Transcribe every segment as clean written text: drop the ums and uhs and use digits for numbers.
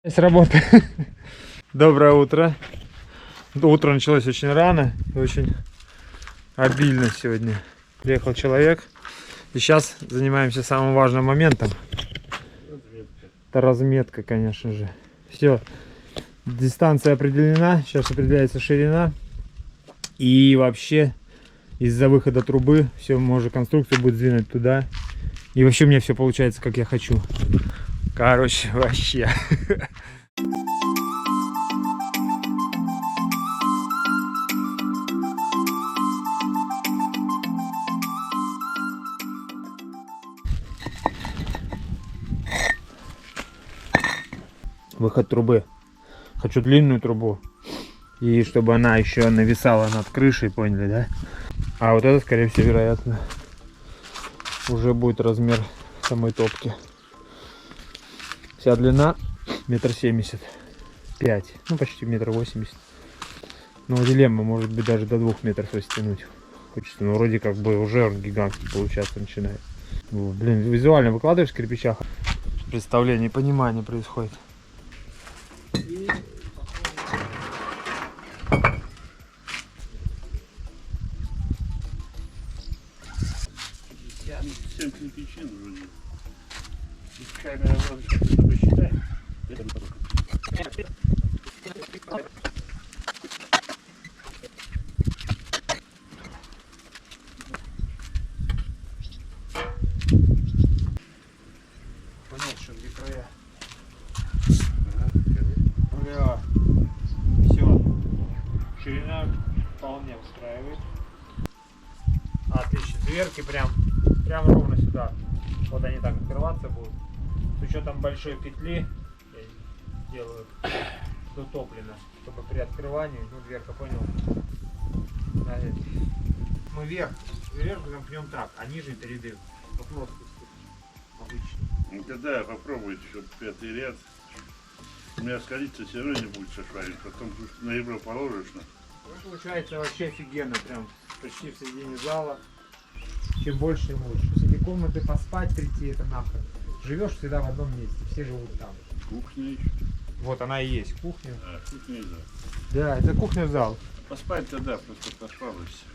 С работы. Доброе утро. Утро началось очень рано и очень обильно сегодня. Приехал человек. И сейчас занимаемся самым важным моментом. Это разметка, конечно же. Все. Дистанция определена. Сейчас определяется ширина. И вообще из-за выхода трубы все, может, конструкцию будет сдвинуть туда. И вообще у меня все получается, как я хочу. Короче, вообще. Выход трубы. Хочу длинную трубу. И чтобы она еще нависала над крышей, поняли, да? А вот это, скорее всего, вероятно, уже будет размер самой топки. Вся длина 1,75 м. Ну, почти 1,80 м. Но дилемма, может быть, даже до 2 метров растянуть. Хочется, ну, вроде как бы уже он гигантский получаться начинает. Вот, блин, визуально выкладываешь в кирпичах. Представление, понимание происходит. Всем кирпичин вроде. Камера вроде как посчитает. Понять, что где края. Бля. Все. Ширина вполне устраивает. Отлично. Дверки прям ровно сюда. Вот они так открываться будут. С учетом большой петли я делаю дотоплено, чтобы при открывании, ну, дверка, понял. Мы вверх замкнем так, а ниже передым. По плоскости. Обычно. Ну тогда попробуйте, чтобы 5-й ряд. У меня скалиться все равно не будет шашварить. Потом на ребро положишь. Ну, получается вообще офигенно, прям почти в середине зала. Чем больше, тем лучше. В 7 комнаты поспать прийти, это нахрен. Живешь всегда в одном месте, все живут там. Кухня еще. Вот она и есть, кухня. А, кухня, да. Да, это кухня-зал. Поспать тогда, просто пошпалуйся.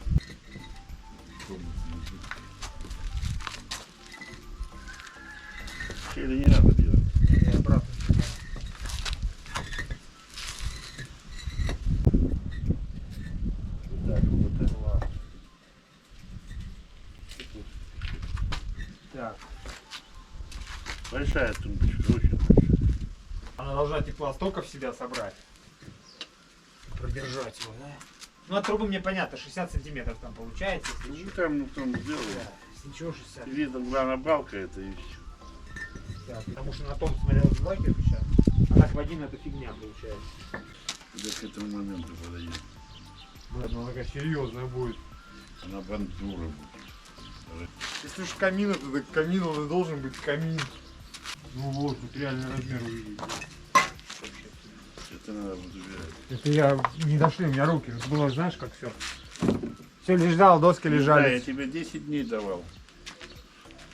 Или не надо делать. Не, обратно. Вот так, вот так. Ладно. Так. Большая тумбочка, очень большая. Она должна тепло столько в себя собрать. Продержать его, да? Ну, от трубы мне понятно, 60 сантиметров там получается. Если Ну там сделал. да, если ничего, 60. Видно, главная балка это и все. Так, потому что на том смотрел 2 кирпича, а так в один это фигня получается. Когда к этому моменту подойдет. Блин, она такая серьезная будет. Она бандура будет. Если уж камин, то так камин, он и должен быть камин. Ну вот, тут реальный размер увидеть. Это надо будет убирать. Это я не дошли, у меня руки. Было, знаешь, как все. Все лежал, доски Да, я лежали. тебе 10 дней давал.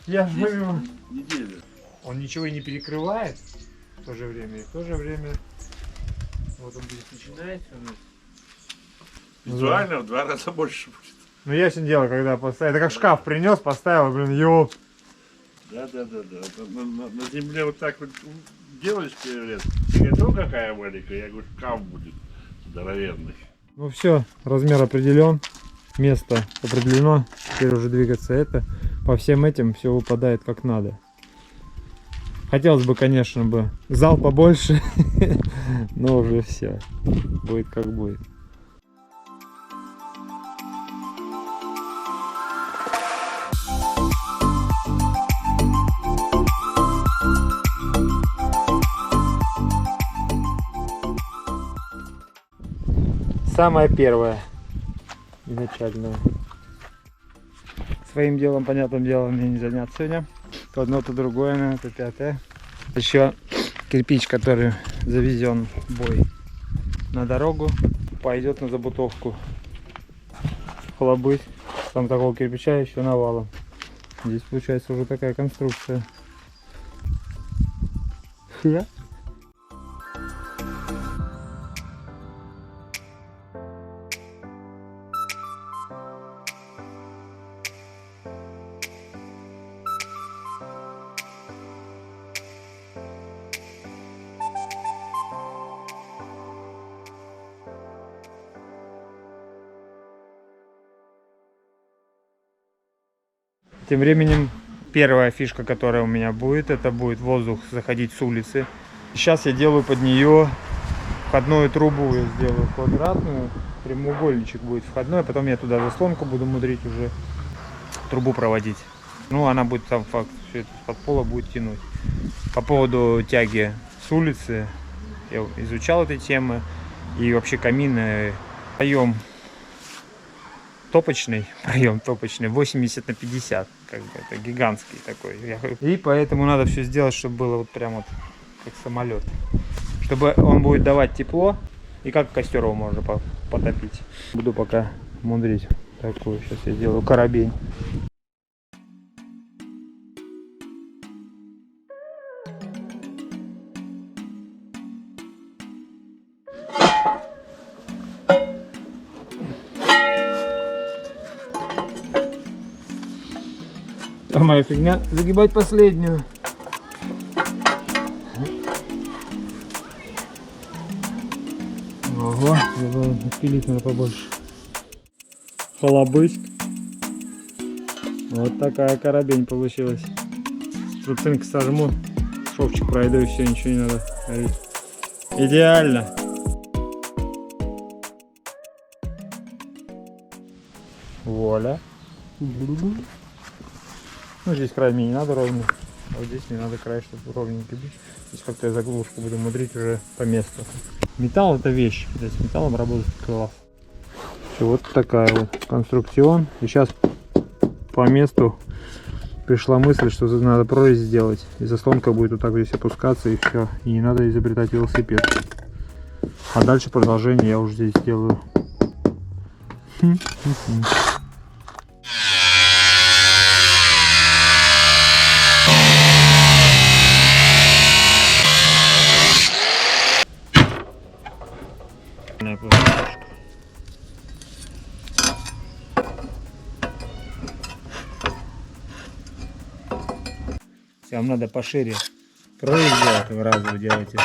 Я 10 говорю, неделю. он ничего и не перекрывает в то же время. И в то же время вот он здесь начинается у нас. Визуально в 2 раза больше будет. Ну я сегодня делал, когда поставил. Это как шкаф принес, поставил, блин, ёп. Да. На земле вот так вот делаешь первый раз. Ты говоришь, ну какая маленькая? Я говорю, шкаф будет здоровенный. Ну все, размер определен, место определено. Теперь уже двигаться это. По всем этим все выпадает как надо. Хотелось бы, конечно, зал побольше, но уже все. Будет как будет. Самое первое и начальное. Своим делом, понятным делом, мне не заняться сегодня. То одно, то другое, наверное, то пятое. Еще кирпич, который завезен в бой на дорогу, пойдет на забутовку. Хлобысь. Там такого кирпича еще навалом. Здесь получается уже такая конструкция. Тем временем первая фишка, которая у меня будет, это будет воздух заходить с улицы. Сейчас я делаю под нее входную трубу, я сделаю квадратную, прямоугольничек будет входной, потом я туда заслонку буду мудрить уже, трубу проводить. Ну, она будет там факт, все это под пола будет тянуть. По поводу тяги с улицы, я изучал эти темы, и вообще камин, проем топочный, 80 на 50, как бы это гигантский такой. И поэтому надо все сделать, чтобы было вот прям вот как самолет. Чтобы он будет давать тепло, и как костер его можно потопить. Буду пока мудрить такую. Сейчас я сделаю карабин. А моя фигня загибать последнюю. Ого, напилить надо побольше. Холобыськ. Вот такая карабень получилась. Трубцинку сожму, шовчик пройду и все, ничего не надо. Идеально. Вуаля. Ну, здесь край мне не надо ровный, а вот здесь мне надо край, чтобы ровненький быть. Здесь как-то я заглушку буду мудрить уже по месту. Металл это вещь, здесь с металлом работать класс. Все, вот такая вот конструкцион. И сейчас по месту пришла мысль, что надо прорезь сделать. И заслонка будет вот так здесь опускаться, и все. И не надо изобретать велосипед. А дальше продолжение я уже здесь сделаю. Вам надо пошире прорезь сделать, вы разовую делаете.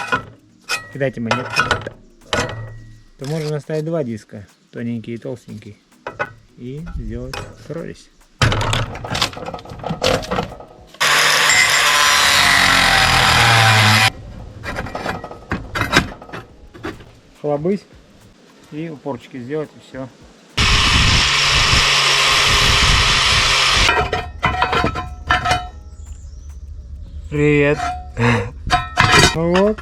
Кидайте монетку. То можно оставить два диска, тоненький и толстенький, и сделать прорезь. Хлобысь и упорчики сделать, и все. Привет. Вот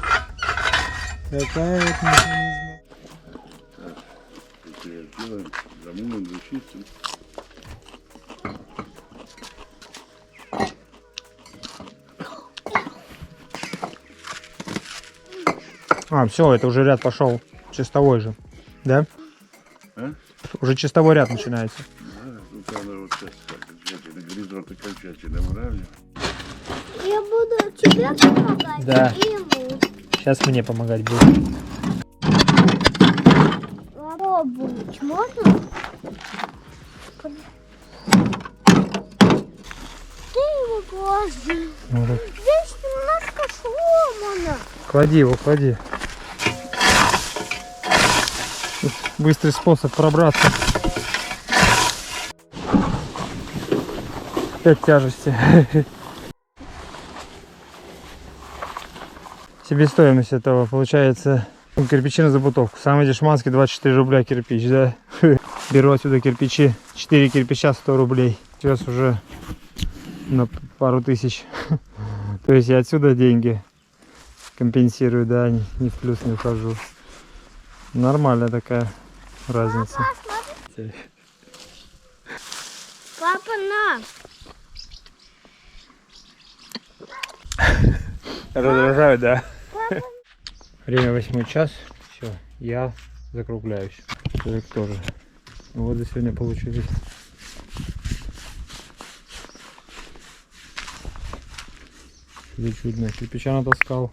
такая вот механизм. Делаем, замуем, зачистим. А, все, это уже ряд пошел чистовой же, да? А? Уже чистовой ряд начинается. Да, ну надо вот сейчас окончательно, горизонт окончательно выравнивать. Я буду тебе помогать, Да. и ему. Сейчас мне помогать будет. Попробовать можно? Ты его клади. Ну, вот. Здесь немножко сломано. Клади его, клади. Тут быстрый способ пробраться. Опять тяжести. Себестоимость этого получается кирпичи на забутовку. Самые дешманские 24 рубля кирпич, да? Беру отсюда кирпичи, 4 кирпича 100 рублей. Сейчас уже на пару тысяч. То есть я отсюда деньги компенсирую, да, не в плюс не ухожу. Нормальная такая разница. Папа, на. Раздражаю, да? Папа. Время 8 час. Все, я закругляюсь. Человек тоже. Вот за сегодня получились. Чудо чудное. Кирпича натаскал.